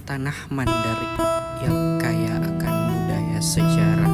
Tanah Mandar yang kaya akan budaya, sejarah,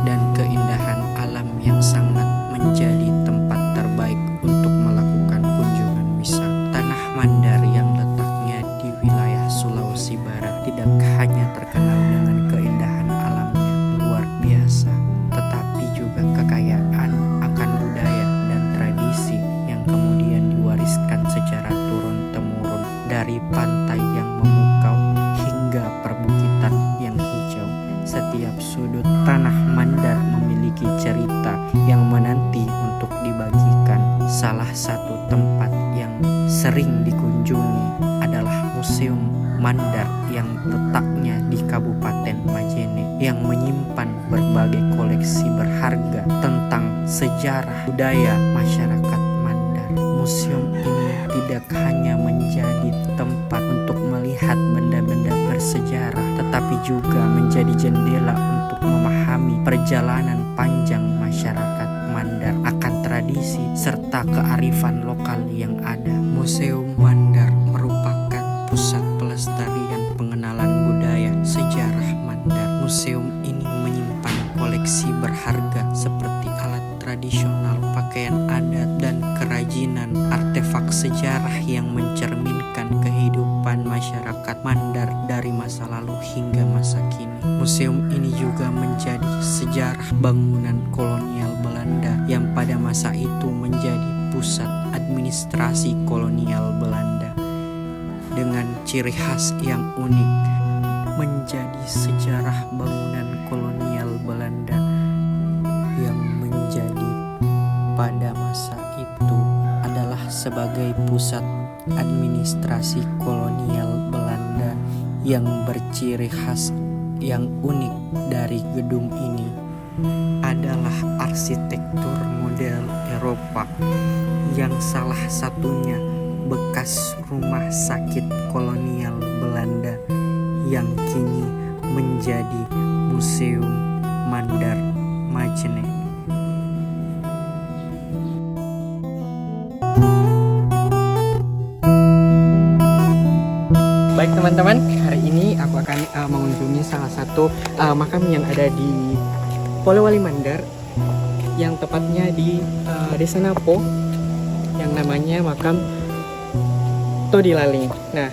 dan keindahan alam yang sangat menjadi tempat terbaik untuk melakukan kunjungan wisata. Tanah Mandar yang letaknya di wilayah Sulawesi Barat tidak hanya terkenal dengan keindahan alamnya luar biasa, tetapi juga kekayaan akan budaya dan tradisi yang kemudian diwariskan secara turun-temurun dari pantai yang memukau hingga perbukitan yang hijau. Setiap sudut tanah Mandar memiliki cerita yang menanti untuk dibagikan. Salah satu tempat yang sering dikunjungi adalah Museum Mandar yang letaknya di Kabupaten Majene, yang menyimpan berbagai koleksi berharga tentang sejarah budaya masyarakat Mandar. Museum ini tidak hanya menjadi tempat untuk melihat benda-benda bersejarah, tetapi juga menjadi jendela untuk memahami perjalanan panjang masyarakat Mandar akan tradisi serta kearifan lokal yang ada. Museum Mandar merupakan pusat pelestarian pengenalan budaya sejarah Mandar. Museum ini menyimpan koleksi berharga seperti alat tradisional, pakaian adat, dan kerajinan, artefak sejarah yang mencerminkan kehidupan masyarakat Mandar dari masa lalu hingga masa kini. Museum ini juga menjadi sejarah bangunan kolonial Belanda yang pada masa itu menjadi pusat administrasi kolonial Belanda dengan ciri khas yang unik. Menjadi sejarah bangunan kolonial Belanda yang menjadi pada masa itu adalah sebagai pusat administrasi kolonial Belanda. Yang berciri khas yang unik dari gedung ini adalah arsitektur model Eropa, yang salah satunya bekas rumah sakit kolonial Belanda yang kini menjadi Museum Mandar Majene. Baik teman-teman, hari ini aku akan mengunjungi salah satu makam yang ada di Polewali Mandar, yang tepatnya di Desa Napo, yang namanya makam Todilaling. Nah,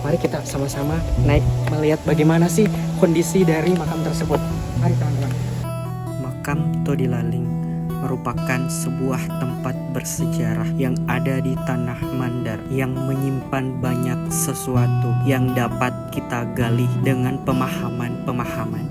mari kita sama-sama naik melihat bagaimana sih kondisi dari makam tersebut. Mari teman-teman. Makam Todilaling merupakan sebuah tempat bersejarah yang ada di Tanah Mandar, yang menyimpan banyak sesuatu yang dapat kita gali dengan pemahaman.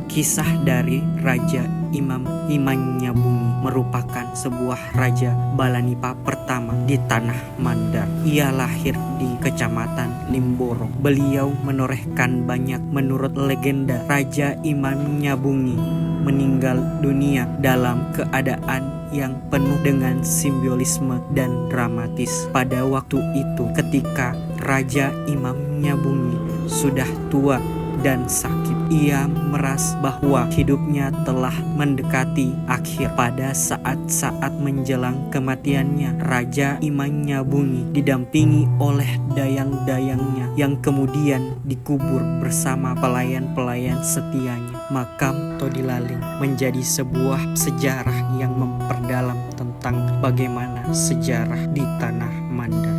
Kisah dari Raja Imam Imanyabungi merupakan sebuah raja Balanipa pertama di Tanah Mandar. Ia lahir di Kecamatan Limboro. Beliau menorehkan banyak. Menurut legenda, Raja Imanyabungi meninggal dunia dalam keadaan yang penuh dengan simbolisme dan dramatis. Pada waktu itu, ketika Raja Imanyabungi sudah tua dan sakit, ia merasa bahwa hidupnya telah mendekati akhir. Pada saat-saat menjelang kematiannya, Raja Imanyabungi didampingi oleh dayang-dayangnya yang kemudian dikubur bersama pelayan-pelayan setianya. Makam Todilaling menjadi sebuah sejarah yang memperdalam tentang bagaimana sejarah di Tanah Mandar.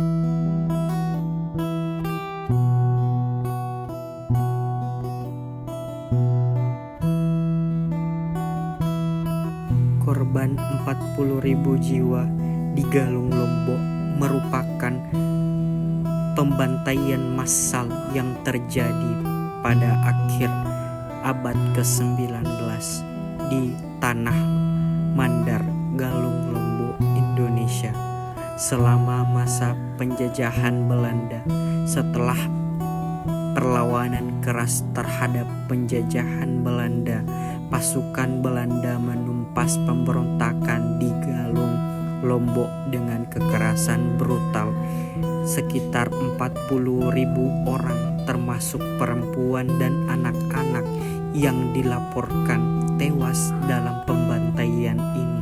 Korban 40.000 jiwa di Galung Lombok merupakan pembantaian massal yang terjadi pada akhir abad ke-19 di Tanah Mandar, Galung Lombok, Indonesia selama masa penjajahan Belanda. Setelah perlawanan keras terhadap penjajahan Belanda, pasukan Belanda menumpas pemberontakan di Galung Lombok dengan kekerasan brutal. Sekitar 40.000 orang termasuk perempuan dan anak-anak yang dilaporkan tewas dalam pembantaian ini.